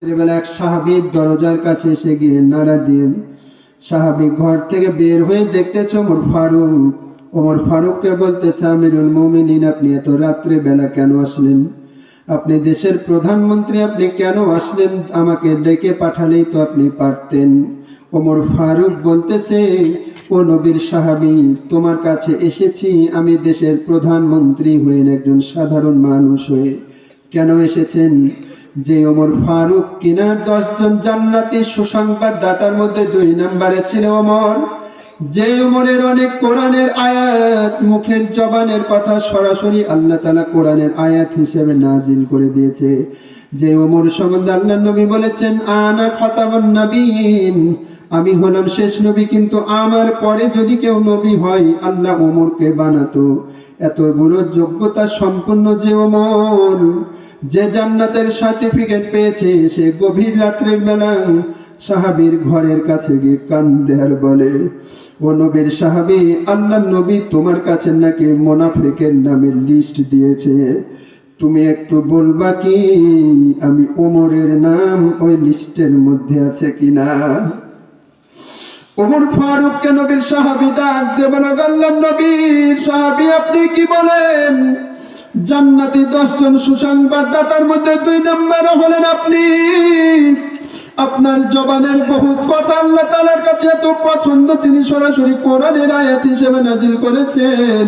রাত্রিবেলা এক সাহাবী দরজার কাছে এসে গিয়ে নাড়া দিয়ে সাহাবী ঘর থেকে বের হয়ে দেখতেছে ওমর ফারুককে বলতেছে, আমিরুল মুমিনিন, আপনি এত রাত্রে বেলা কেন আসলেন? আপনি দেশের প্রধানমন্ত্রী, আপনি কেন আসলেন? আমাকে ডেকে পাঠালেই তো আপনি পারতেন। ওমর ফারুক বলতেছে, ও নবীর সাহাবী, তোমার কাছে এসেছি আমি দেশের প্রধানমন্ত্রী হয়ে, একজন সাধারণ মানুষ হয়ে। কেন এসেছেন? যে ওমর ফারুক কিনা 10 জন জান্নাতি সুসংবাদ দাতার মধ্যে 2 নম্বরে ছিল ওমর, যে ওমরের অনেক কোরআনের আয়াত, মুখের জবানের কথা সরাসরি আল্লাহ তাআলা কোরআনের আয়াত হিসেবে নাজিল করে দিয়েছে। যে ওমর সম্বন্ধে আল্লাহর নবী বলেছেন, আনা খাতামুন নবিয়্যিন, আমি হলাম শেষ নবী, কিন্তু আমার পরে যদি কেউ নবী হয় আল্লাহ ওমরকে বানাতো। এতগুলো যোগ্যতা সম্পন্ন যে ওমর, যে জান্নাতের সার্টিফিকেট পেয়েছে, সে গভীর রাত্রের বেলা সাহাবীর ঘরের কাছে গিয়ে কান্দে আর বলে, ও নবীর সাহাবী, আল্লাহর নবী তোমার কাছে নাকি মুনাফিকের নামের লিস্ট দিয়েছে, তুমি একটু বলবা কি আমি ওমরের নাম ওই লিস্টের মধ্যে আছে কিনা? ওমর ফারুককে নবীর সাহাবী ডাক দিয়ে বলে, আল্লাহর নবীর সাহাবী, আপনি কি বলেন? জান্নাতি 10 জন সুসংবাদদাতার মধ্যে 2 নম্বরে হলেন আপনি। আপনার জবানের বহুত কথা আল্লাহ তাআলার কাছে এত পছন্দ, তিনি সরাসরি কোরআনের আয়াত হিসেবে নাজিল করেছেন।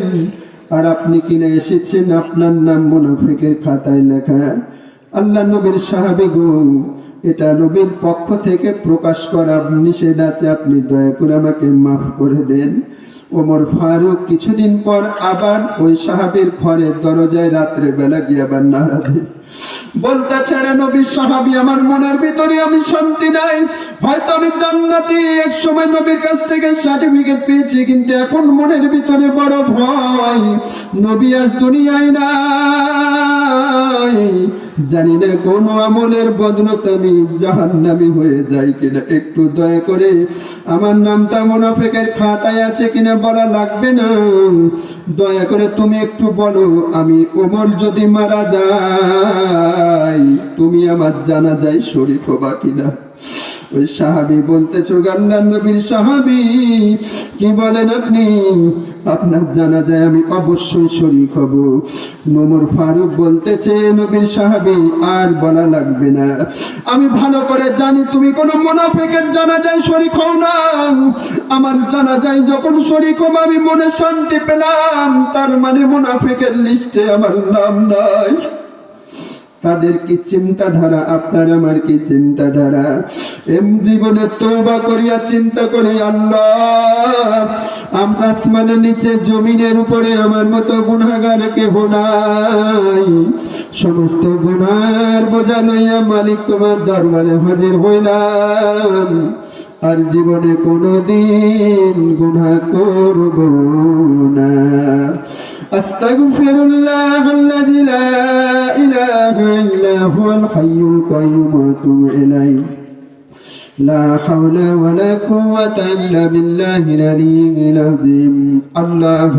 আর আপনি কিনা এসেছেন আপনার নাম মুনাফিকের খাতায় লেখা। আল্লাহ নবীর সাহাবী গো, এটা নবীর পক্ষ থেকে প্রকাশ করা নিষেধ আছে, আপনি দয়া করে আমাকে মাফ করে দেন। ওমর ফারুক কিছুদিন পর আবার ওই সাহাবীর ঘরের দরজায় রাত্রে বেলা গিয়ে আবার নাড়া দেয়, বলতেছে, রে নবীর সাহাবী, আমার মনের ভিতরে আমি শান্তি নাই। হয়তো আমি জান্নাতি, এক সময় নবীর কাছ থেকে সার্টিফিকেট পেয়েছি, কিন্তু এখন মনের ভিতরে বড় ভয়। নবী আজ দুনিয়ায় নাই, জানি না কোন আমলের বদলত আমি জাহান্নামী হয়ে যাই কিনা। একটু দয়া করে আমার নামটা মুনাফিকের খাতায় আছে কিনা বলা লাগবে না, দয়া করে তুমি একটু বলো, আমি ওমর যদি মারা যাই তুমি আমার জানাজায় শরীক হবা কিনা? ওই সাহাবী বলতেছো, আল্লাহর নবীর সাহাবী, কি বলেন আপনি? আপনার জানাজায় আমি অবশ্যই শরীক হব। ওমর ফারুক বলতেছে, নবীর সাহাবী, আর বলা লাগবে না, আমি ভালো করে জানি তুমি কোনো মুনাফিকের জানাজায় শরীক হও না। আমার জানাজায় যখন শরীক হব আমি মনে শান্তি পেলাম, তার মানে মুনাফিকের লিস্টে আমার নাম নাই। তাদের কি চিন্তাধারা, আপনার আমার কি চিন্তাধারা? জীবনে তওবা করিয়া চিন্তা করি, আল্লাহ, আসমানের নিচে জমিনের উপরে আমার মতো গুনাহগার কেহ নাই। সমস্ত গুনার বোঝা লইয়া মালিক তোমার দরবারে হাজির হইলাম, আর জীবনে কোনদিন গুনাহ করব না। আস্তাগফিরুল্লাহাল্লাযী লা ইলাহা ইল্লা হুয়াল হাইয়ুল কাইয়্যুম ওয়া আতুবু ইলাইহি। লা হাওলা ওয়া লা কুওয়াতা ইল্লা বিল্লাহিল আলিয়্যিল আযীম। আল্লাহ